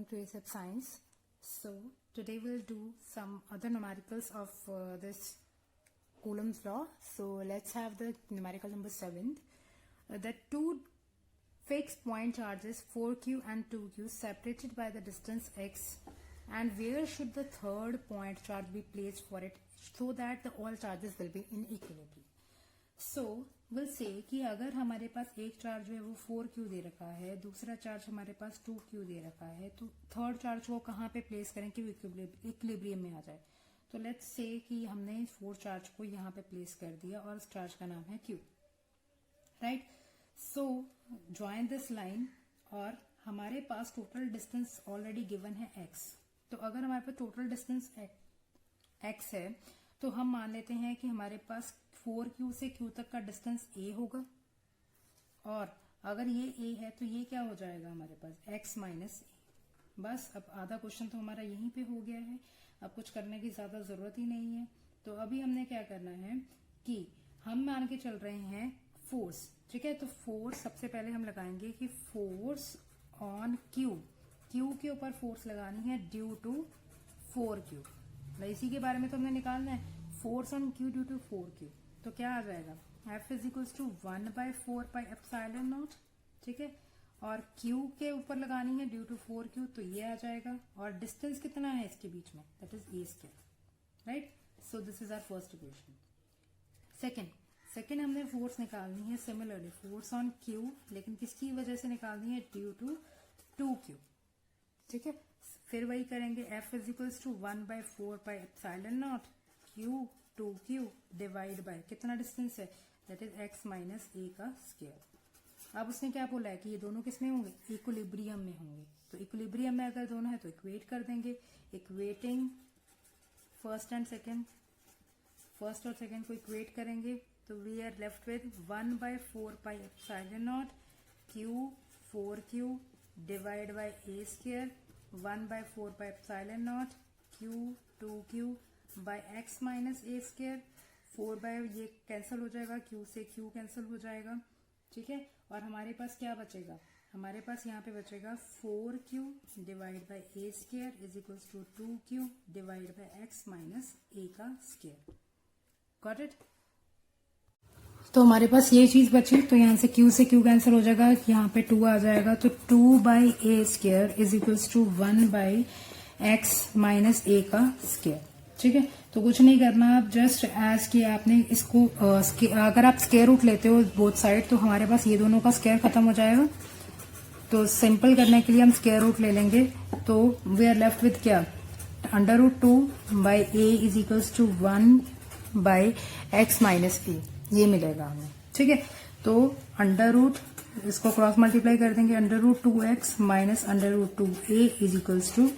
welcome to ASAP Science. So today we'll do some other numericals of this Coulomb's law. So let's have the numerical number 7. The two fixed point charges 4q and 2q separated by the distance x, and where should the third point charge be placed for it so that all charges will be in equilibrium. So we'll say कि अगर हमारे पास एक charge जो है वो 4q दे रखा है, दूसरा चार्ज हमारे पास 2q दे रखा है, तो थर्ड चार्ज को कहाँ पे प्लेस करें कि इक्विलिब्रियम में आ जाए. तो लेट्स से कि हमने फोर्थ चार्ज को यहाँ पे प्लेस कर दिया और उस चार्ज का नाम है q, right. So join this line और हमारे पास टोटल डिस्टेंस ऑलरेडी गिवन है x. तो अगर हमारे पास टोटल डिस्टेंस x है तो हम मान लेते हैं कि हमारे पास 4q से q तक का डिस्टेंस a होगा, और अगर ये a है तो ये क्या हो जाएगा हमारे पास x माइनस a. बस अब आधा क्वेश्चन तो हमारा यहीं पे हो गया है, अब कुछ करने की ज्यादा जरूरत ही नहीं है. तो अभी हमने क्या करना है कि हम मान के चल रहे हैं फोर्स, ठीक है. तो फोर्स सबसे पहले हम लगाएंगे कि फोर्स ऑन q के ऊपर फोर्स लगानी है ड्यू टू 4q. इसी के बारे में तो हमने निकालना है force on q due to 4q. तो क्या आ जाएगा F is equals to 1/4 pi epsilon naught, ठीक है. और q के ऊपर लगानी है ड्यू टू 4q, तो ये आ जाएगा. और डिस्टेंस कितना है इसके बीच में, that is a square, right. So this is our first equation. Second हमने फोर्स निकालनी है सिमिलरली फोर्स ऑन q, लेकिन किसकी वजह से निकालनी है ड्यू टू 2q, ठीक है. फिर वही करेंगे F is equals to 1/4 pi epsilon naught q 2q divide by कितना डिस्टेंस है, that is x minus a का स्क्वायर. अब उसने क्या बोला है कि ये दोनों किस में होंगे, इक्विलिब्रियम में होंगे. तो इक्विलिब्रियम में अगर दोनों है तो इक्वेट कर देंगे. इक्वेटिंग फर्स्ट और सेकेंड को इक्वेट करेंगे तो we are left with 1/4 pi epsilon naught q 4q divide by a square 1/4 pi epsilon naught q 2q by x minus a square. 4 by ये कैंसिल हो जाएगा, q से q कैंसिल हो जाएगा, ठीक है. और हमारे पास क्या बचेगा, हमारे पास यहाँ पे बचेगा 4q divide by a square is equals to 2q divide by x minus a का स्क्वायर. Got it. तो हमारे पास ये चीज बची, तो यहाँ से q से q कैंसिल हो जाएगा, यहाँ पे 2 आ जाएगा. तो 2 by a square is equals to 1 by x minus a का स्क्वायर, ठीक है. तो कुछ नहीं करना, आप जस्ट एज कि आपने इसको अगर आप स्क्वायर रूट लेते हो बोथ साइड तो हमारे पास ये दोनों का स्क्वायर खत्म हो जाएगा. तो सिंपल करने के लिए हम स्क्वायर रूट ले लेंगे. तो वी आर लेफ्ट विथ क्या, √2 by a is equals to 1 by x minus a, ये मिलेगा हमें, ठीक है. तो अंडर रूट इसको क्रॉस मल्टीप्लाई कर देंगे, √2x minus √2a is equals to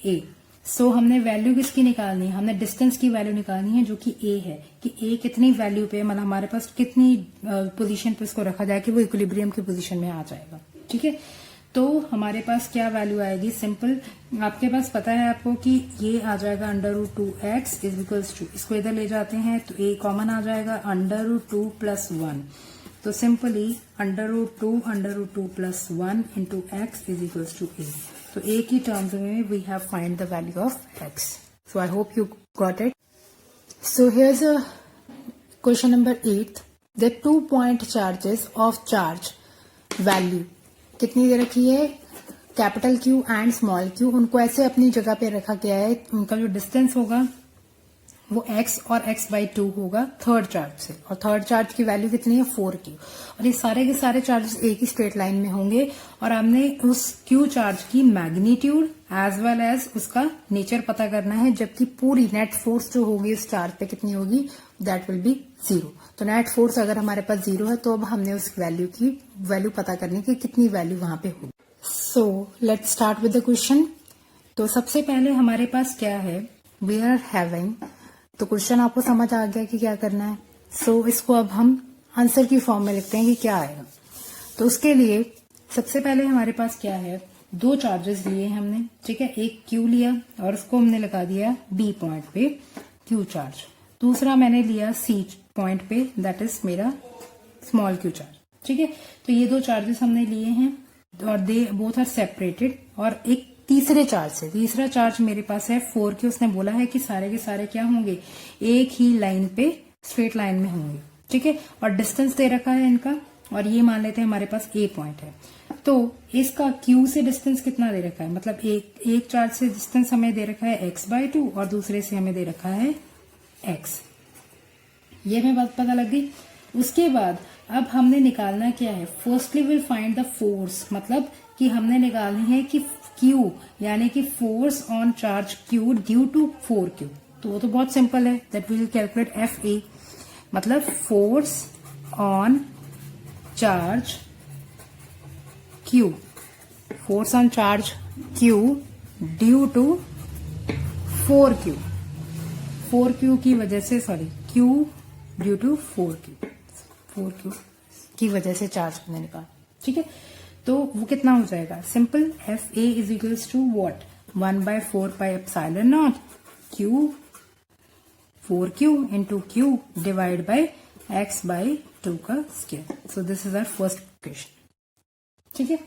a. So हमने वैल्यू किसकी निकालनी है, हमने डिस्टेंस की वैल्यू निकालनी है जो कि a है, कि a कितनी वैल्यू पे, मतलब हमारे पास कितनी पोजीशन पे इसको रखा जाए कि वो इक्विलिब्रियम की पोजीशन में आ जाएगा, ठीक है. तो हमारे पास क्या वैल्यू आएगी, सिंपल आपके पास पता है आपको कि ये आ जाएगा √2x इज इक्वल्स टू, इसको इधर ले जाते हैं तो a कॉमन आ जाएगा √2 प्लस 1. तो simply √2 plus 1 into x is equals to a. तो a की टर्म्स में we have find the value of x. So I hope you got it. So here's a question number 8. The 2 point charges of charge value कितनी दे रखी है, capital Q and small q, उनको ऐसे अपनी जगह पे रखा गया है. उनका जो डिस्टेंस होगा वो x और x/2 होगा थर्ड चार्ज से, और थर्ड चार्ज की वैल्यू कितनी है 4q. और ये सारे के सारे चार्जेस एक ही स्ट्रेट लाइन में होंगे, और हमने उस q चार्ज की मैग्नीट्यूड एज वेल एज उसका नेचर पता करना है, जबकि पूरी नेट फोर्स जो होगी उस चार्ज पे कितनी होगी, दैट विल बी 0. तो नेट फोर्स अगर हमारे पास 0 है तो अब हमने उस वैल्यू की वैल्यू पता करनी है कि कितनी वैल्यू वहां पे होगी. So let's start with the question. तो सबसे पहले हमारे पास क्या है, वी आर हैविंग, तो क्वेश्चन आपको समझ आ गया कि क्या करना है. सो इसको अब हम आंसर की फॉर्म में लिखते हैं कि क्या आएगा. तो उसके लिए सबसे पहले हमारे पास क्या है, 2 चार्जेस लिए हमने, ठीक है. एक Q लिया और उसको हमने लगा दिया B पॉइंट पे Q चार्ज. दूसरा मैंने लिया C पॉइंट पे, दैट इज मेरा स्मॉल q चार्ज, ठीक है. तो ये 2 चार्जेस हमने लिए हैं और दे बोथ आर सेपरेटेड, और एक तीसरे चार्ज से। तीसरा चार्ज मेरे पास है 4Q। उसने बोला है कि सारे के सारे क्या होंगे, एक ही लाइन पे स्ट्रेट लाइन में होंगे, ठीक है। और डिस्टेंस दे रखा है इनका, और ये मान लेते हैं हमारे पास A पॉइंट है। तो इसका Q से डिस्टेंस कितना दे रखा है, मतलब एक चार्ज से डिस्टेंस हमें दे रखा है x/2 और दूसरे से हमें दे रखा है x। ये हमें बात पता लग गई। उसके बाद अब हमने निकालना क्या है, firstly will find the force, मतलब कि हमने निकालनी है कि Q यानी कि force on charge Q due to 4Q। तो वो तो बहुत सिंपल है, दैट विल कैलकुलेट FA, मतलब force on charge Q, force on charge Q due to 4Q, 4Q की वजह से, sorry Q due to 4Q की वजह से चार्ज हमने निकाला, ठीक है। तो वो कितना हो जाएगा, simple, FA is equals to what, 1/4πε0 Q 4Q into Q divide by x/2 का square. So this is our first equation, ठीक है।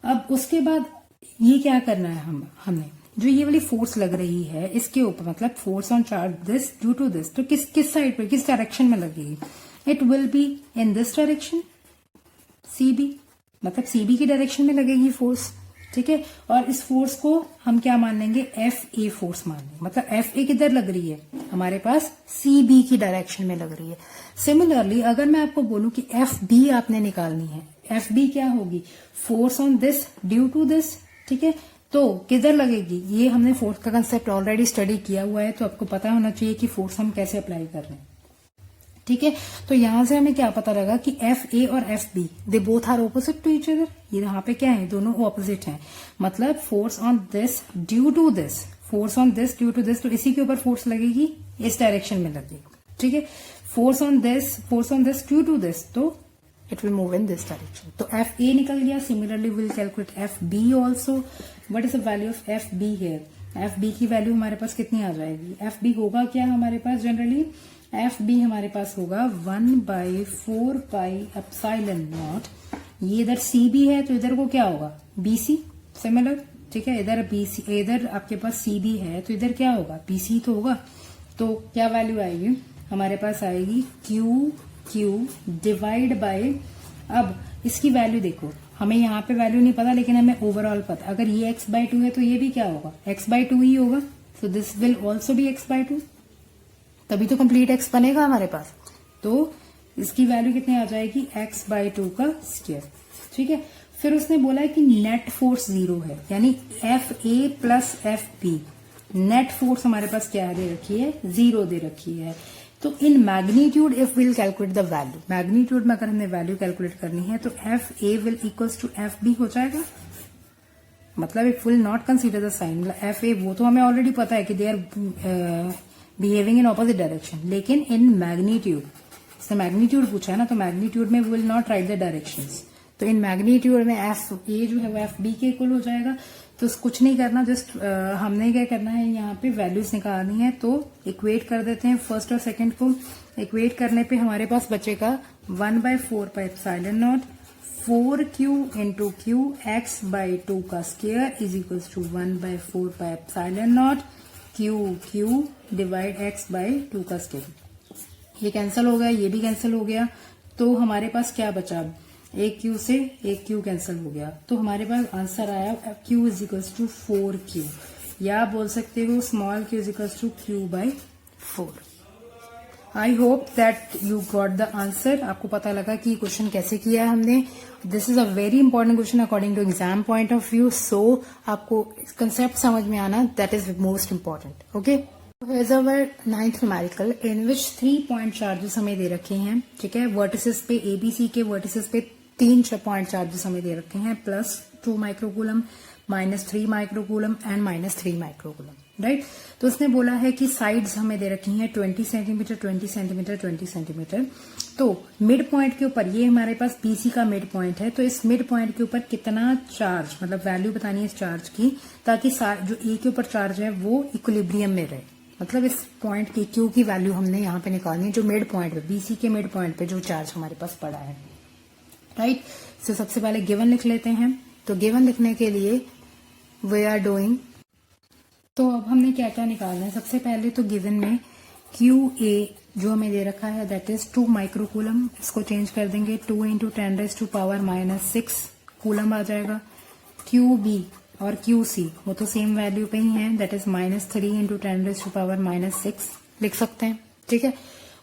अब उसके बाद ये क्या करना है, हमने जो ये वाली फोर्स लग रही है इसके ऊपर, मतलब force on charge this due to this, तो किस साइड पे, किस डायरेक्शन में लगेगी, it will be in this direction CB, मतलब CB की डायरेक्शन में लगेगी फोर्स, ठीक है। और इस फोर्स को हम क्या मान लेंगे, FA फोर्स मान लेंगे, मतलब FA किधर लग रही है, हमारे पास CB की डायरेक्शन में लग रही है। सिमिलरली अगर मैं आपको बोलूं कि FB आपने निकालनी है, FB क्या होगी, force on this due to this, ठीक है। तो किधर लगेगी, ये हमने फोर्स का कंसेप्ट ऑलरेडी स्टडी किया हुआ है, तो आपको पता होना चाहिए कि फोर्स हम कैसे अप्लाई कर रहे हैं, ठीक है। तो यहां से हमें क्या पता लगा कि FA और FB they both are opposite to each other. ये यहाँ पे क्या है, दोनों ऑपोजिट हैं, मतलब force on this due to this, force on this due to this, तो इसी के ऊपर फोर्स लगेगी, इस डायरेक्शन में लगेगी, ठीक है। Force on this due to this, तो it will move in this direction. तो FA निकल गया। Similarly will calculate FB also. What is the value of FB here, FB की वैल्यू हमारे पास कितनी आ जाएगी, FB होगा क्या हमारे पास, जनरली FB हमारे पास होगा 1/4πε0। ये इधर CB है तो इधर को क्या होगा, BC, सिमिलर, ठीक है। इधर BC, इधर आपके पास CB है तो इधर क्या होगा, BC तो होगा। तो क्या वैल्यू आएगी हमारे पास, आएगी QQ डिवाइड बाय, अब इसकी वैल्यू देखो, हमें यहाँ पे वैल्यू नहीं पता लेकिन हमें ओवरऑल पता, अगर ये x/2 है तो ये भी क्या होगा, x/2 ही होगा। So this will also be x/2, तभी तो कंप्लीट x बनेगा हमारे पास। तो इसकी वैल्यू कितनी आ जाएगी, x/2 का स्क्वायर, ठीक है। फिर उसने बोला है कि नेट फोर्स 0 है, यानी FA plus FB, net force हमारे पास क्या दे रखी है, 0 दे रखी है। तो in magnitude if will calculate the value, magnitude में अगर हमने वैल्यू कैलकुलेट करनी है तो FA will equals to FB हो जाएगा, मतलब it will not consider the sign, मतलब FA वो तो हमें ऑलरेडी पता है कि they are behaving in opposite direction, लेकिन इन मैग्नीट्यूड, इसने मैग्नीट्यूड पूछा है ना, तो मैग्नीट्यूड में will not right the directions. तो इन मैग्नीट्यूड में FA जो है वो FB के इक्वल हो जाएगा। तो कुछ नहीं करना, जस्ट हमने क्या करना है, यहाँ पे वैल्यूज निकालनी है। तो इक्वेट कर देते हैं फर्स्ट और सेकंड को। इक्वेट करने पे हमारे पास बचेगा 1/4πε0 4Q इंटू Q x/2 का square is equals to 1/4πε0 Q divide x/2 का स्क्वायर। ये कैंसिल हो गया, ये भी कैंसिल हो गया, तो हमारे पास क्या बचा, एक Q से एक Q कैंसिल हो गया, तो हमारे पास आंसर आया Q is equals to 4Q, या बोल सकते हो small q is equals to Q/4। I hope that you got the answer. आपको पता लगा कि क्वेश्चन कैसे किया है हमने। This is a very important question according to exam point of view, so आपको कंसेप्ट समझ में आना, that is most important. Okay, here's our 9th numerical in which 3 point charges हमें दे रखे हैं, ठीक है। वर्टिसेस पे ABC के वर्टिसेस पे 3 पॉइंट चार्जेस हमें दे रखे हैं, +2 microcoulomb, -3 microcoulomb and -3 microcoulomb, right. तो उसने बोला है कि साइड्स हमें दे रखी हैं 20 सेंटीमीटर 20 सेंटीमीटर 20 सेंटीमीटर। तो मिड पॉइंट के ऊपर, ये हमारे पास BC का मिड पॉइंट है, तो इस मिड पॉइंट के ऊपर कितना चार्ज, मतलब वैल्यू बतानी है इस चार्ज की, ताकि जो A के ऊपर चार्ज है वो इक्विलिब्रियम में रहे। मतलब इस पॉइंट की Q की वैल्यू हमने यहाँ पे निकालनी है, जो मिड पॉइंट पे, BC के मिड पॉइंट पे जो चार्ज हमारे पास पड़ा है, राइट। तो सबसे पहले गिवन लिख लेते हैं। तो गिवन लिखने के लिए वी आर डूइंग। तो अब हमने क्या क्या निकालना है। सबसे पहले तो गिवन में क्यू ए जो हमें दे रखा है दैट इज 2 माइक्रोकूलम, इसको चेंज कर देंगे 2 इंटू 10⁻⁻6 कूलम आ जाएगा। क्यू बी और क्यू सी वो तो सेम वैल्यू पे ही है, दैट इज -3 इंटू 10⁻⁻6 लिख सकते हैं, ठीक है।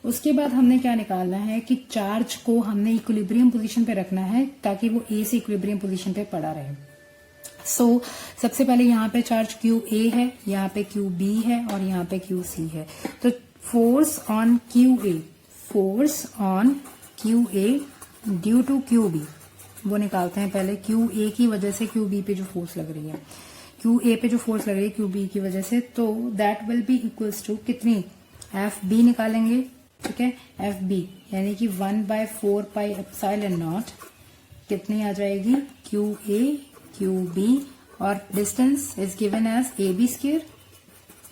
उसके बाद हमने क्या निकालना है कि चार्ज को हमने इक्विलिब्रियम पोजीशन पे रखना है ताकि वो ए से इक्विलिब्रियम पोजीशन पे पड़ा रहे। सो सबसे पहले यहाँ पे चार्ज क्यू ए है, यहाँ पे क्यू बी है और यहाँ पे क्यू सी है। तो force on Q A, force on Q A due to Q B वो निकालते हैं पहले। क्यू ए की वजह से क्यू बी पे जो फोर्स लग रही है, क्यू ए पे जो फोर्स लग रही है क्यू बी की वजह से, तो that will be equals to कितनी, एफ बी निकालेंगे, ठीक है। एफ बी यानी कि 1/4πε0 कितनी आ जाएगी, क्यू ए क्यू बी और distance is given as A B square,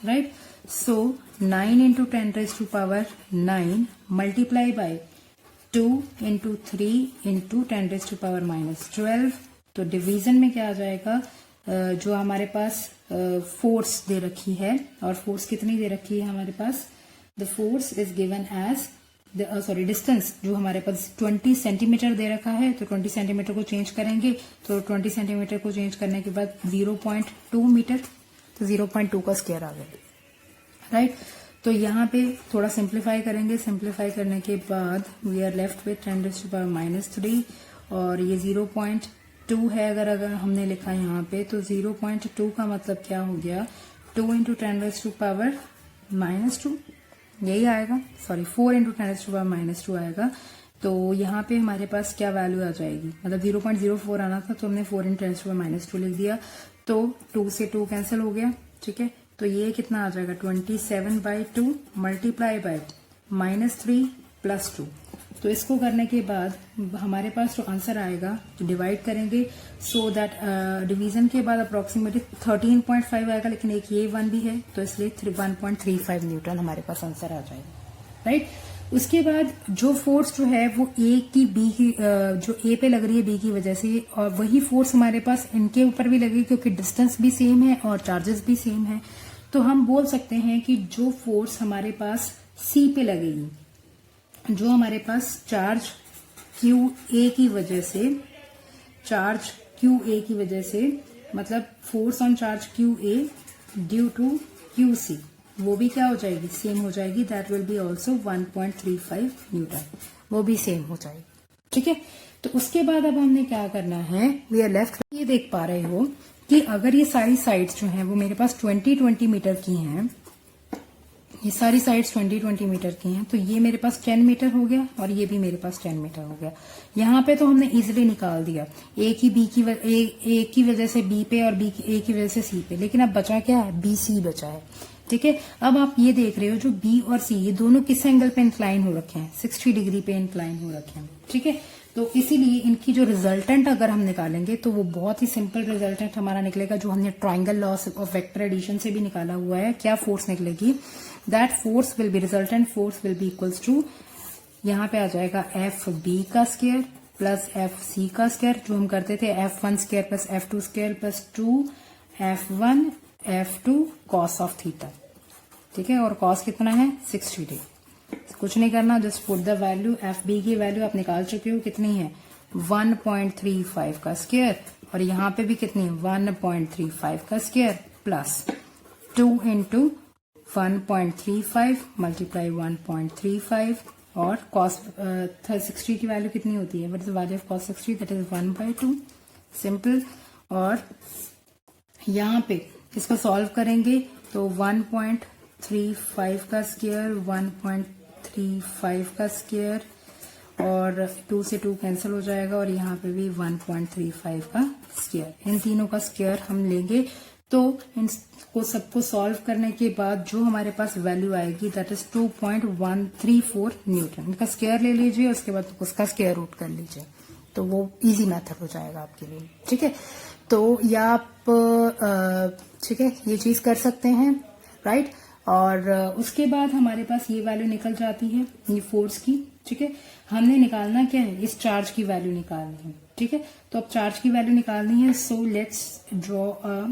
right. So 9 into 10⁻9 multiply by 2 into 3 into 10⁻⁻12। तो डिवीजन में क्या आ जाएगा, जो हमारे पास फोर्स दे रखी है, और फोर्स कितनी दे रखी है हमारे पास, the force is given as distance जो हमारे पास 20 सेंटीमीटर दे रखा है, तो 20 सेंटीमीटर को चेंज करेंगे, तो 20 सेंटीमीटर को चेंज करने के बाद 0.2 मीटर, तो 0.2 का स्क्वायर आ गया, राइट। तो यहाँ पे थोड़ा सिंप्लीफाई करेंगे, सिंप्लीफाई करने के बाद वी आर लेफ्ट विथ 10⁻⁻3 और ये 0.2 है। अगर हमने लिखा यहाँ पे तो 0.2 का मतलब क्या हो गया, 2 इंटू 10⁻⁻2 यही आएगा, सॉरी 4 इंटू 10⁻⁻2 आएगा। तो यहाँ पे हमारे पास क्या वैल्यू आ जाएगी, मतलब 0.04 आना था तो हमने 4 इंटू 10⁻⁻2 लिख दिया, तो 2 से 2 कैंसिल हो गया, ठीक है। तो ये कितना आ जाएगा, 27/2 मल्टीप्लाई बाय -3 + 2। तो इसको करने के बाद हमारे पास जो आंसर आएगा तो डिवाइड करेंगे, सो दैट डिवीजन के बाद अप्रोक्सीमेटली 13.5 आएगा, लेकिन एक ये 1 भी है तो इसलिए 1.35 न्यूटन हमारे पास आंसर आ जाएगा, राइट। उसके बाद जो फोर्स जो है वो ए की बी की जो ए पे लग रही है बी की वजह से, और वही फोर्स हमारे पास इनके ऊपर भी लगेगी क्योंकि डिस्टेंस भी सेम है और चार्जेस भी सेम है। तो हम बोल सकते हैं कि जो फोर्स हमारे पास सी पे लगेगी, जो हमारे पास चार्ज क्यू ए की वजह से, चार्ज क्यू ए की वजह से मतलब force on charge Q A due to Q C, वो भी क्या हो जाएगी, सेम हो जाएगी, that will be also 1.35 newton, वो भी सेम हो जाएगी, ठीक है। तो उसके बाद अब हमने क्या करना है, वी आर लेफ्ट, ये देख पा रहे हो कि अगर ये सारी साइड्स जो हैं वो मेरे पास 20-20 मीटर की हैं, ये सारी साइड्स 20-20 मीटर की हैं, तो ये मेरे पास 10 मीटर हो गया और ये भी मेरे पास 10 मीटर हो गया। यहाँ पे तो हमने इजीली निकाल दिया, ए की वजह से बी पे और ए की वजह से सी पे, लेकिन अब बचा क्या है, बी सी बचा है, ठीक है। अब आप ये देख रहे हो जो बी और सी ये दोनों किस एंगल पे इंक्लाइन हो रखे हैं, 60 डिग्री पे इंक्लाइन हो रखे हैं, ठीक है। तो इसीलिए इनकी जो रिजल्टेंट अगर हम निकालेंगे तो वो बहुत ही सिंपल रिजल्टेंट हमारा निकलेगा, जो हमने triangle law of vector addition से भी निकाला हुआ है। क्या फोर्स निकलेगी, that force will be, resultant force will be equals to, यहाँ पे आ जाएगा एफ बी का स्क्वायर प्लस एफ सी का स्क्वायर, जो हम करते थे F1 square plus F2 square plus 2F1 F2 cos of theta, ठीक है। और कॉस कितना है, 60 डिग्री। कुछ नहीं करना, just put the value, F B की वैल्यू आप निकाल चुके हो, कितनी है 1.35 का स्क्वायर, और यहाँ पे भी कितनी है 1.35 का स्क्वायर प्लस 2 इंटू 1.35 मल्टीप्लाई 1.35, और कॉस 60 की वैल्यू कितनी होती है, what is the value of cos 60, that is 1/2, simple. और यहाँ पे इसको सॉल्व करेंगे तो 1.35 का स्क्वायर, 1.35 का स्क्वायर, और 2 से 2 कैंसिल हो जाएगा, और यहाँ पे भी 1.35 का स्क्वायर, इन तीनों का स्क्वायर हम लेंगे। तो इनको सबको सॉल्व करने के बाद जो हमारे पास वैल्यू आएगी दैट इज 2.134 न्यूटन। इनका स्क्वायर ले लीजिए, उसके बाद उसका स्क्वायर रूट कर लीजिए, तो वो इजी मेथड हो जाएगा आपके लिए, ठीक है। तो या आप ठीक है ये चीज कर सकते हैं, राइट। और उसके बाद हमारे पास ये वैल्यू निकल जाती है ये फोर्स की, ठीक है। हमने निकालना क्या है, इस चार्ज की वैल्यू निकालनी है, ठीक है। तो अब चार्ज की वैल्यू निकालनी है, so let's draw a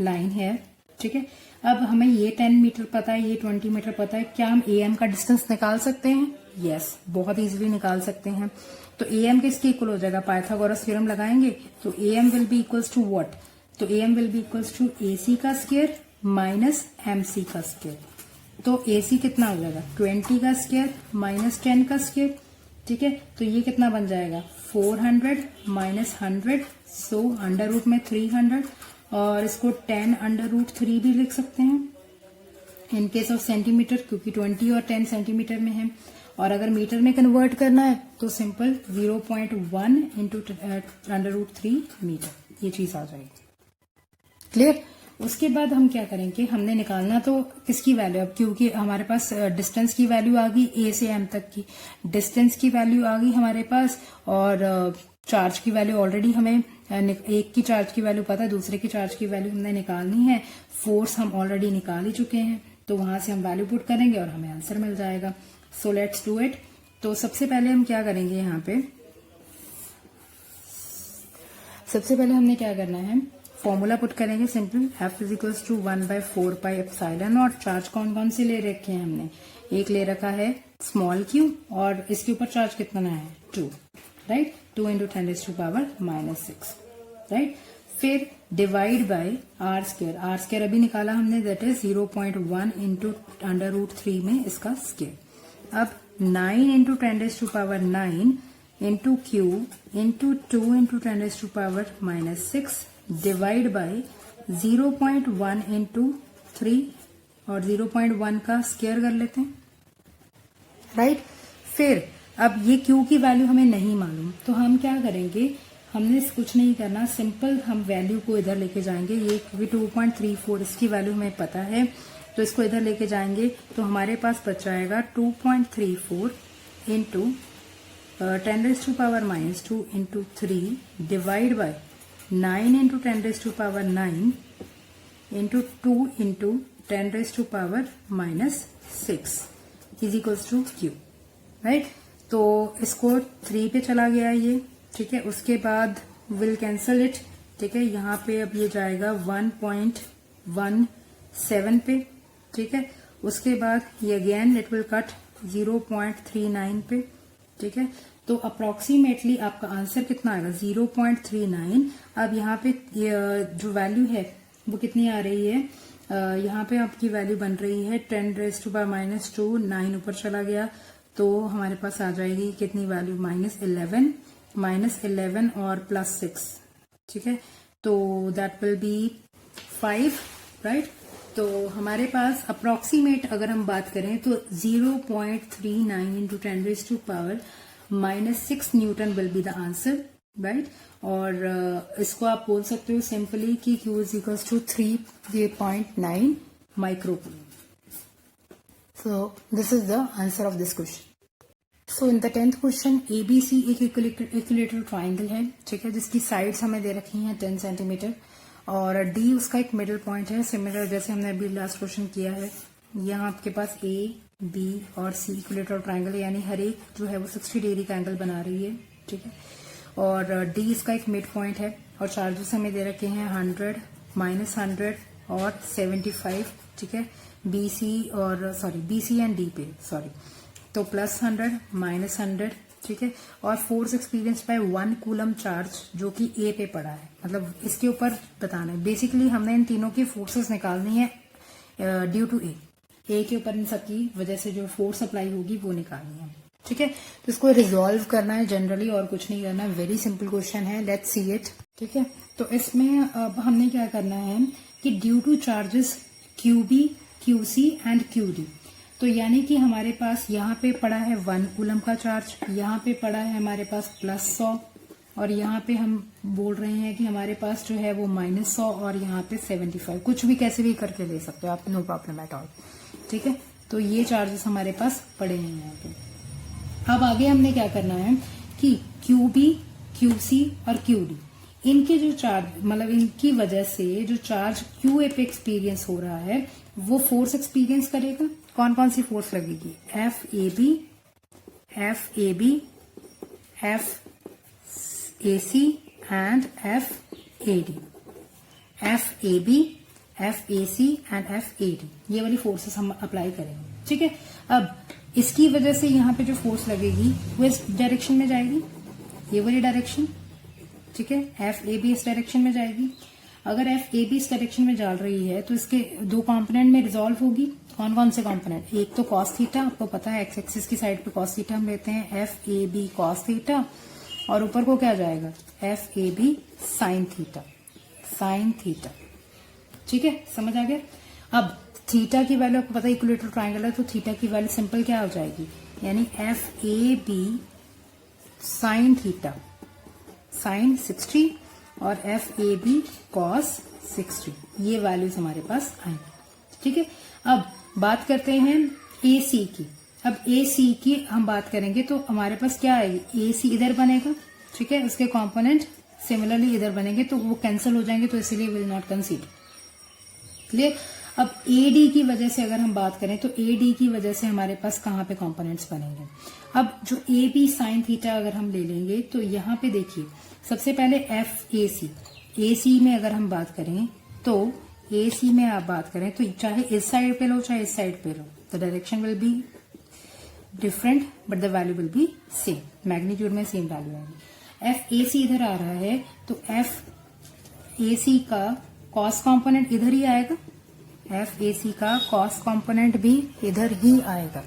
line है, ठीक है। अब हमें ये 10 मीटर पता है, ये 20 मीटर पता है, क्या हम AM का डिस्टेंस निकाल सकते हैं? यस, बहुत इजीली निकाल सकते हैं। तो AM किसके इक्वल हो जाएगा? पाइथागोरस थ्योरम लगाएंगे तो AM will be equals to what? तो AM will be equals to AC का स्क्वायर माइनस MC का स्क्वायर। तो AC कितना हो जाएगा? 20 का स्क्वायर माइनस 10 का स्क्वायर, ठीक है। तो ये कितना बन जाएगा? 400 माइनस 100, सो अंडर रूट में 300, और इसको 10 अंडर रूट 3 भी लिख सकते हैं इन केस ऑफ सेंटीमीटर, क्योंकि 20 और 10 सेंटीमीटर में है। और अगर मीटर में कन्वर्ट करना है तो simple 0.1 into under root 3 metre, ये चीज आ जाएगी। क्लियर? उसके बाद हम क्या करेंगे, हमने निकालना तो किसकी वैल्यू, अब क्योंकि हमारे पास डिस्टेंस की वैल्यू आ गई A से M तक की, डिस्टेंस की वैल्यू आ गई हमारे पास, और चार्ज की वैल्यू ऑलरेडी हमें एक की चार्ज की वैल्यू पता है, दूसरे की चार्ज की वैल्यू हमने निकालनी है, फोर्स हम ऑलरेडी निकाल ही चुके हैं, तो वहां से हम वैल्यू पुट करेंगे और हमें आंसर मिल जाएगा। So let's do it. तो सबसे पहले हम क्या करेंगे, यहाँ पे सबसे पहले हमने क्या करना है, फॉर्मूला पुट करेंगे simple, F is equals to 1/4 epsilon naught. Charge कौन कौन से ले रखे हैं हमने? एक ले रखा है स्मॉल q, और इसके ऊपर चार्ज कितना है? 2, राइट। 2 into 10⁻⁻⁶, right. फिर divide by R square, R square अभी निकाला हमने, that is 0.1 into under root 3 में इसका स्क्वायर। अब 9 into 10⁻⁹ into q into 2 into 10⁻⁻⁶ divide by 0.1 into 3, और 0.1 का स्क्वायर कर लेते हैं, राइट। फिर अब ये Q की वैल्यू हमें नहीं मालूम, तो हम क्या करेंगे, हमने कुछ नहीं करना, सिंपल हम वैल्यू को इधर लेके जाएंगे। ये क्योंकि 2.34 इसकी वैल्यू हमें पता है, तो इसको इधर लेके जाएंगे तो हमारे पास बच जाएगा 2.34 into 10⁻⁻² into 3 divide by 9 into 10⁻⁹ into 2 into 10⁻⁻�6 is equals to Q, right. तो इसको 3 पे चला गया ये, ठीक है। उसके बाद विल कैंसल इट, ठीक है। यहाँ पे अब ये जाएगा 1.17 पे, ठीक है। उसके बाद ये अगेन इट विल कट 0.39 पे, ठीक है। तो अप्रोक्सीमेटली आपका आंसर कितना आएगा? 0.39। अब यहाँ पे जो वैल्यू है वो कितनी आ रही है, यहाँ पे आपकी वैल्यू बन रही है 10⁻⁻², 9 ऊपर चला गया तो हमारे पास आ जाएगी कितनी वैल्यू? -11 और +6, ठीक है। तो दैट विल बी 5, राइट। तो हमारे पास अप्रोक्सीमेट अगर हम बात करें तो 0.39 into 10⁻⁻⁶ newton will be the answer, right. और इसको आप बोल सकते हो सिंपली कि Q is equals to 3.9 microcoulomb. So this is the answer of this question. So in the 10th question, ABC एक इक्विलेटरल ट्राइंगल है, ठीक है, जिसकी साइड्स हमें दे रखी हैं 10 सेंटीमीटर, और D उसका एक मिडिल पॉइंट है, सिमिलर जैसे हमने अभी लास्ट क्वेश्चन किया है। यहाँ आपके पास A, B और C इक्विलेटरल ट्राइंगल है, यानी हर एक जो है वो 60 डिग्री का एंगल बना रही है, ठीक है। और D इसका एक मिड पॉइंट है, और चार्जेस हमें दे रखे हैं 100, -100 और 75, ठीक है। BC एंड D पे, तो +100, -100, ठीक है। और force experience by 1 coulomb charge जो कि A पे पड़ा है, मतलब इसके ऊपर बताना है। बेसिकली हमने इन तीनों की फोर्सेस निकालनी है ड्यू टू A के ऊपर इन सब की वजह से जो फोर्स अप्लाई होगी वो निकालनी है, ठीक है। तो इसको रिजॉल्व करना है जनरली, और कुछ नहीं करना है, वेरी सिंपल क्वेश्चन है, लेट्स सी इट, ठीक है। तो इसमें अब हमने क्या करना है कि due two charges QB, QC and QD, तो यानी कि हमारे पास यहाँ पे पड़ा है 1 कूलम का चार्ज, यहाँ पे पड़ा है हमारे पास +100, और यहाँ पे हम बोल रहे हैं कि हमारे पास जो है वो -100, और यहाँ पे 75, कुछ भी कैसे भी करके ले सकते हो आप, नो प्रॉब्लम एट ऑल, ठीक है। तो ये चार्जेस हमारे पास पड़े हैं यहाँ पे। अब आगे हमने क्या करना है कि QB, QC और QD, इनके जो चार्ज, मतलब इनकी वजह से जो चार्ज QA पे एक्सपीरियंस हो रहा है वो फोर्स एक्सपीरियंस करेगा। कौन कौन सी फोर्स लगेगी? FAB, FAC and FAD। FAB FAC and FAD, ये वाली फोर्सेस हम अप्लाई करेंगे। ठीक है, अब इसकी वजह से यहाँ पे जो फोर्स लगेगी वो इस डायरेक्शन में जाएगी, ये वाली डायरेक्शन। ठीक है, FAB इस डायरेक्शन में जाएगी। अगर FAB इस डायरेक्शन में जा रही है तो इसके दो कंपोनेंट में रिजॉल्व होगी। कौन कौन से कंपोनेंट? एक तो कॉस थीटा, आपको पता है एक्स एक्सिस की साइड पे कॉस थीटा हम लेते हैं, FAB कॉस थीटा, और ऊपर को क्या जाएगा? FAB sine theta, sine theta. ठीक है, समझ आ गया? अब थीटा की वैल्यू आपको पता है इक्विलेटरल ट्रायंगल है, तो थीटा की वैल्यू सिंपल क्या हो जाएगी, यानी FAB साइन थीटा साइन 60 और FAB कॉस 60, ये वैल्यूज हमारे पास आएंगे। ठीक है, अब बात करते हैं AC की। अब AC की हम बात करेंगे तो हमारे पास क्या आएगी, AC इधर बनेगा। ठीक है, उसके कंपोनेंट सिमिलरली इधर बनेंगे तो वो कैंसिल हो जाएंगे, तो इसलिए विल नॉट कंसीडर। क्लियर? अब AD की वजह से अगर हम बात करें तो AD की वजह से हमारे पास कहाँ पे कंपोनेंट्स बनेंगे। अब जो AB साइन थीटा अगर हम ले लेंगे तो यहाँ पे देखिए, सबसे पहले FAC, AC में अगर हम बात करें तो AC में आप बात करें तो चाहे इस साइड पे लो चाहे इस साइड पे लो, the direction will be different but the value will be same, magnitude में सेम वैल्यू आएगी। FAC इधर आ रहा है तो FAC का कॉस कंपोनेंट इधर ही आएगा, FAC का कॉस कंपोनेंट भी इधर ही आएगा,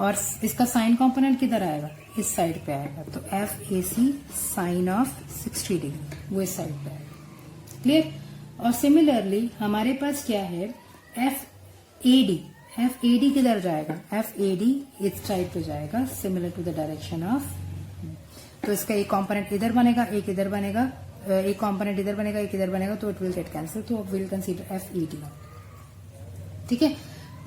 और इसका साइन कंपोनेंट किधर आएगा, इस साइड पे आएगा, तो FAC साइन ऑफ 60 डिग्री वो इस साइड पे आएगा। क्लियर? और सिमिलरली हमारे पास क्या है, FAD, FAD किधर जाएगा, FAD इस साइड पे जाएगा, similar to the direction of, तो इसका एक कंपोनेंट इधर बनेगा, एक इधर बनेगा, एक कंपोनेंट इधर बनेगा, एक इधर बनेगा, तो इट विल गेट कैंसिल, तो विल कंसीडर FAD। ठीक है,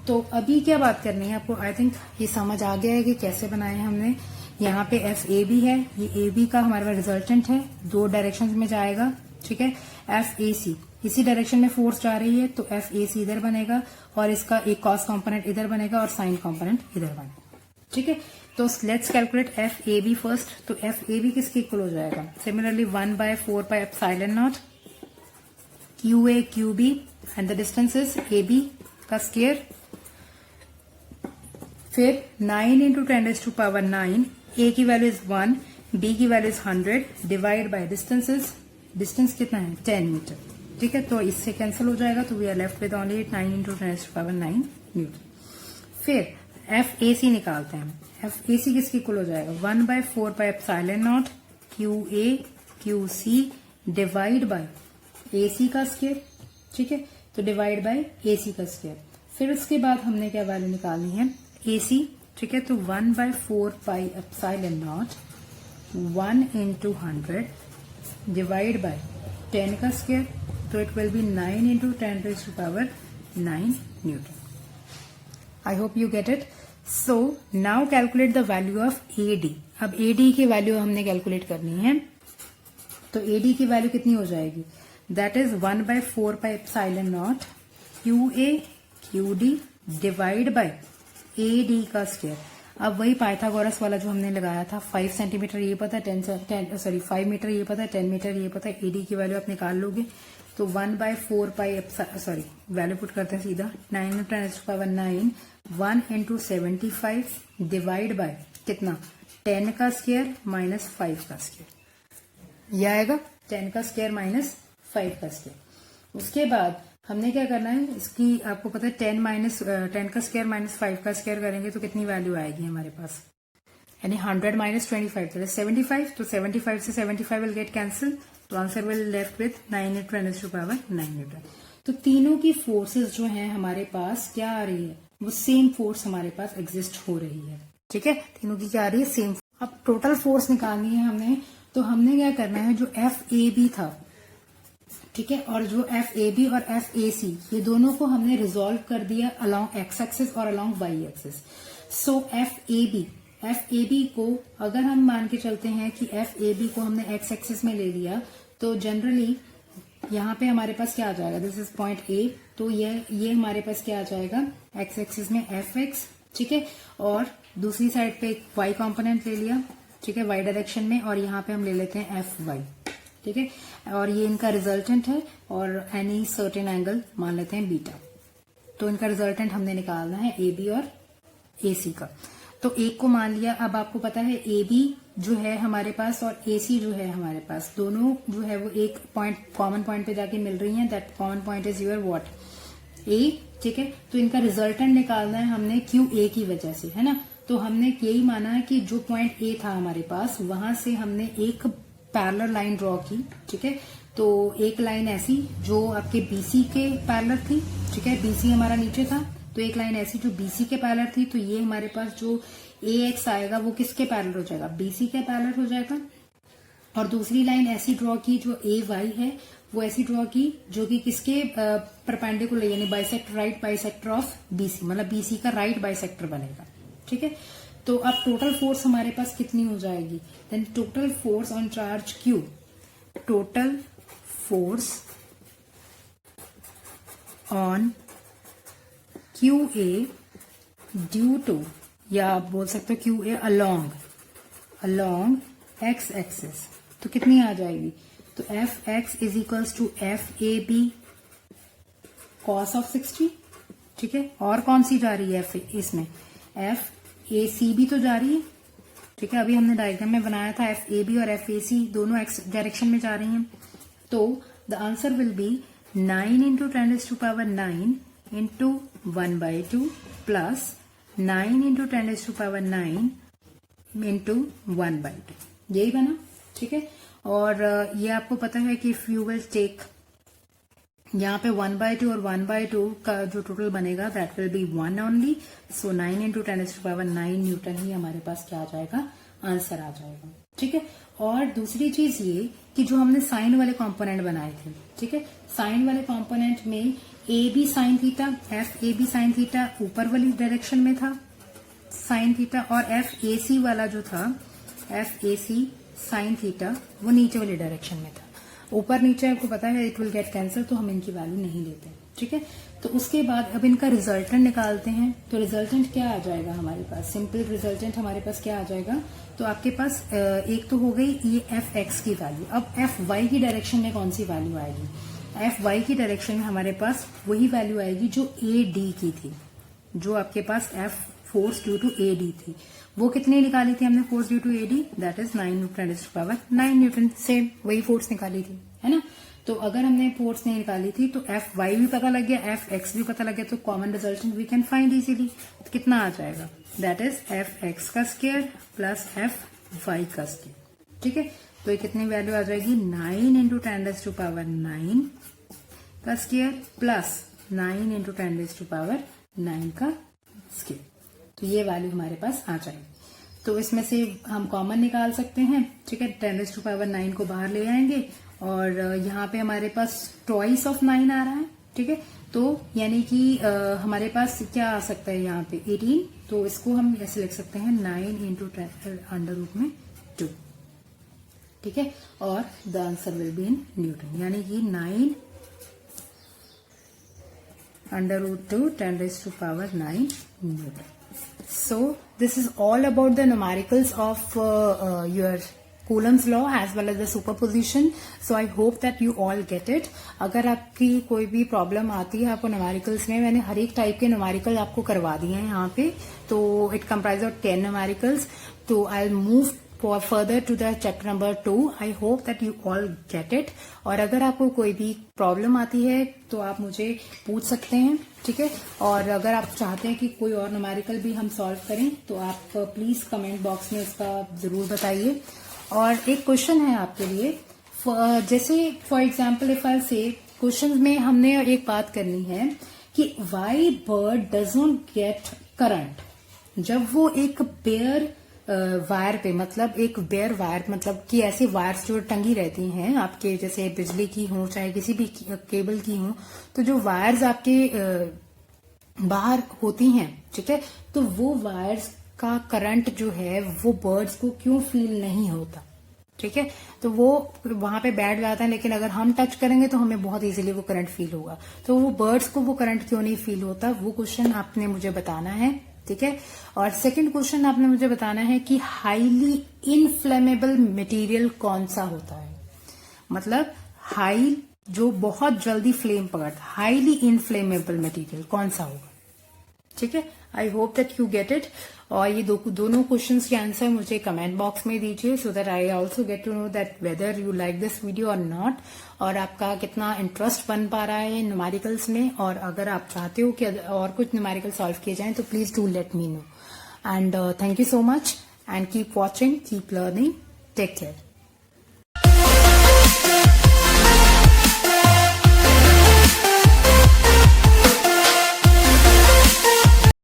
तो अभी क्या बात करनी है आपको, आई थिंक ये समझ आ गया है कि कैसे बनाए हैं हमने। यहाँ पे FAB है, ये AB का हमारे पास रिजल्टेंट है, दो डायरेक्शन में जाएगा। ठीक है, FAC इसी डायरेक्शन में फोर्स जा रही है तो FAC इधर बनेगा, और इसका एक कॉस कंपोनेंट इधर बनेगा और साइन कंपोनेंट इधर बनेगा। ठीक है, तो लेट्स कैलकुलेट FAB फर्स्ट। तो FAB किसके इक्वल हो जाएगा, similarly 1/4πε0 QA QB and the distance is AB का स्क्वायर, फिर 9 इंटू 10⁻⁹, A की वैल्यू इज 1, B की वैल्यू इज 100, डिवाइड बाय डिस्टेंस कितना है 10 मीटर। ठीक है, तो इससे कैंसिल हो जाएगा, तो we are left with only 9 into 10⁻⁹ newton. फिर FAC निकालते हैं, FAC किसकी इक्वल हो जाएगा, 1/4πε0 QA QC divide by AC का स्क्वायर। ठीक है, तो डिवाइड बाय AC का स्क्वायर। फिर उसके बाद हमने क्या वैल्यू निकालनी है, AC। ठीक है, तो 1/4πε0 1 इंटू 100 डिवाइड बाय 10 का स्क्वायर, तो it will be 9 into 10⁻⁹ newton. I hope you get it. So now calculate the value of AD। अब AD की वैल्यू हमने कैलकुलेट करनी है, तो AD की वैल्यू कितनी हो जाएगी, that is 1/4πε0 QA QD divide by AD का स्क्वायर। अब वही पाइथागोरस वाला जो हमने लगाया था, 5 सेंटीमीटर ये पता है, 5 मीटर ये पता है, 10 मीटर ये पता है, AD की वैल्यू आप निकाल लोगे, तो 1/4π वैल्यू पुट करते हैं सीधा, 9 इंटू 10⁻⁹ 1 इंटू 75 डिवाइड बाय कितना, 10 का स्क्वायर माइनस 5 का स्क्वायर, ये आएगा 10 का स्क्वायर माइनस 5 का स्क्वायर। उसके बाद हमने क्या करना है, इसकी आपको पता है 10 का स्क्वायर माइनस 5 का स्क्वायर करेंगे तो कितनी वैल्यू आएगी हमारे पास, यानी 100 माइनस 25 तो 75, तो 75 से 75 विल गेट कैंसिल, तो answer will left with 9 into 10⁻⁹ Newton. तो तीनों की फोर्सेस जो हैं हमारे पास क्या आ रही है, वो सेम फोर्स हमारे पास एग्जिस्ट हो रही है। ठीक है, तीनों की क्या आ रही है, सेम। अब टोटल फोर्स निकालनी है हमने, तो हमने क्या करना है, जो FAB था, ठीक है, और जो FAB और FAC ये दोनों को हमने रिजोल्व कर दिया अलोंग एक्स एक्सिस और अलोंग वाई एक्सिस। सो FAB को अगर हम मान के चलते हैं कि FAB को हमने एक्स एक्सिस में ले लिया, तो जनरली यहाँ पे हमारे पास क्या आ जाएगा, दिस इज पॉइंट A, तो ये हमारे पास क्या आ जाएगा, एक्स एक्सिस में FX। ठीक है, और दूसरी साइड पे एक Y कॉम्पोनेंट ले लिया, ठीक है, Y डायरेक्शन में, और यहाँ पे हम ले लेते हैं FY। ठीक है, और ये इनका रिजल्टेंट है और एनी सर्टेन एंगल मान लेते हैं बीटा। तो इनका रिजल्टेंट हमने निकालना है ए बी और ए सी का। तो एक को मान लिया, अब आपको पता है ए बी जो है हमारे पास और ए सी जो है हमारे पास, दोनों जो है वो एक पॉइंट कॉमन पॉइंट पे जाके मिल रही हैं। That common point is your what, A. ठीक है, तो इनका रिजल्टेंट निकालना है हमने क्यू ए की वजह से, है ना। तो हमने यही माना है कि जो पॉइंट ए था हमारे पास, वहां से हमने एक पैरेलल लाइन ड्रॉ की। ठीक है, तो एक लाइन ऐसी जो आपके बीसी के पैरेलल थी। ठीक है, बीसी हमारा नीचे था, तो एक लाइन ऐसी जो बीसी के पैरेलल थी। तो ये हमारे पास जो ए एक्स आएगा वो किसके पैरेलल हो जाएगा, बीसी के पैरेलल हो जाएगा। और दूसरी लाइन ऐसी ड्रॉ की जो ए वाई है, वो ऐसी ड्रॉ की जो कि किसके परपेंडिकुलर, यानी bisector, right bisector of BC, मतलब बीसी का राइट बाइसेक्टर बनेगा। ठीक है, तो अब टोटल फोर्स हमारे पास कितनी हो जाएगी, then total force on charge Q, total force on Q A due to, या आप बोल सकते हो Q A along X axis, तो कितनी आ जाएगी, तो F X is equals to F A B cos of 60। ठीक है, और कौन सी जा रही है एफ, इसमें एफ ए सी भी तो जा रही है। ठीक है, अभी हमने डायग्राम में बनाया था एफ ए बी और एफ ए सी दोनों एक्स डायरेक्शन में जा रही हैं। तो the answer will be 9 into 10⁹ into 1/2 plus 9 into 10⁹ into 1/2, यही बना। ठीक है, और ये आपको पता है कि इफ यू विल टेक यहाँ पे 1/2 और 1/2 का जो टोटल बनेगा that will be 1 only. So 9 into 10⁹ newton ही हमारे पास क्या आ जाएगा, आंसर आ जाएगा। ठीक है, और दूसरी चीज ये कि जो हमने साइन वाले कंपोनेंट बनाए थे, ठीक है, साइन वाले कंपोनेंट में A B sine theta, F A B sine theta ऊपर वाली डायरेक्शन में था साइन थीटा, और एफ ए सी वाला जो था F A C sine theta वो नीचे वाली डायरेक्शन में था। ऊपर नीचे आपको पता है इट विल गेट कैंसिल, तो हम इनकी वैल्यू नहीं लेते। ठीक है, तो उसके बाद अब इनका रिजल्टेंट निकालते हैं। तो रिजल्टेंट क्या आ जाएगा हमारे पास, सिंपल रिजल्टेंट हमारे पास क्या आ जाएगा, तो आपके पास एक तो हो गई ये एफ एक्स की वैल्यू। अब एफ वाई की डायरेक्शन में कौन सी वैल्यू आएगी, एफ वाई की डायरेक्शन में हमारे पास वही वैल्यू आएगी जो ए डी की थी, जो आपके पास F force due to A D थी। वो कितनी निकाली थी हमने force due to A D, that is 9 newton, same वही फोर्स निकाली थी, है ना। तो अगर हमने फोर्स नहीं निकाली थी तो एफ वाई भी पता लग गया, एफ एक्स भी पता लग गया, तो common resultant we can find easily. कितना आ जाएगा, दैट इज एफ एक्स का स्क्वायर प्लस एफ वाई का स्क्वायर। ठीक है, तो ये कितनी वैल्यू आ जाएगी, 9 इंटू 10⁹ का स्क्वायर प्लस 9 इंटू 10⁹ का स्क्वायर। तो ये वैल्यू हमारे पास आ जाएगी। तो इसमें से हम कॉमन निकाल सकते हैं। ठीक है, 10⁹ को बाहर ले आएंगे और यहाँ पे हमारे पास ट्वाइस ऑफ 9 आ रहा है। ठीक है, तो यानी कि हमारे पास क्या आ सकता है यहाँ पे 18, तो इसको हम ऐसे लिख सकते हैं 9 इंटू √2। ठीक है, और the answer will be in newton, यानी कि 9 √2 10⁹ Newton. So this is all about the numericals of your Coulomb's law as well as the superposition. So I hope that you all get it. अगर आपकी कोई भी problem आती है आपको numericals में, मैंने हर एक टाइप के न्यूमेरिकल आपको करवा दिए हैं यहाँ पे, तो इट कंप्राइज ऑफ 10 न्यूमेरिकल्स। तो I move further to the chapter number 2. I hope that you all get it. और अगर आपको कोई भी प्रॉब्लम आती है तो आप मुझे पूछ सकते हैं। ठीक है, और अगर आप चाहते हैं कि कोई और न्यूमेरिकल भी हम सॉल्व करें तो आप प्लीज कमेंट बॉक्स में उसका जरूर बताइए। और एक क्वेश्चन है आपके लिए, जैसे फॉर एग्जाम्पल इफ आई से क्वेश्चन में हमने एक बात करनी है कि why bird doesn't get current, जब वो एक बेयर वायर पे, मतलब एक बेयर वायर, मतलब कि ऐसी वायर्स जो टंगी रहती हैं आपके, जैसे बिजली की हो चाहे किसी भी केबल की हो, तो जो वायर्स आपके बाहर होती हैं, ठीक है, तो वो वायर्स का करंट जो है वो बर्ड्स को क्यों फील नहीं होता। ठीक है, तो वो वहां पे बैठ जाता है, लेकिन अगर हम टच करेंगे तो हमें बहुत इजीली वो करंट फील होगा। तो वो बर्ड्स को वो करंट क्यों नहीं फील होता, वो क्वेश्चन आपने मुझे बताना है। ठीक है, और सेकंड क्वेश्चन आपने मुझे बताना है कि हाईली इनफ्लेमेबल मटेरियल कौन सा होता है। मतलब हाई, जो बहुत जल्दी फ्लेम पकड़ता, हाईली इनफ्लेमेबल मटेरियल कौन सा होगा? ठीक है, आई hope that you get it. और ये दोनों क्वेश्चंस के आंसर मुझे कमेंट बॉक्स में दीजिए, so that I also get to know that whether you like this video और नॉट, और आपका कितना इंटरेस्ट बन पा रहा है न्यूमेरिकल्स में। और अगर आप चाहते हो कि और कुछ न्यूमेरिकल सॉल्व किए जाएं तो please do let me know. And thank you so much, and keep watching, keep learning, take care.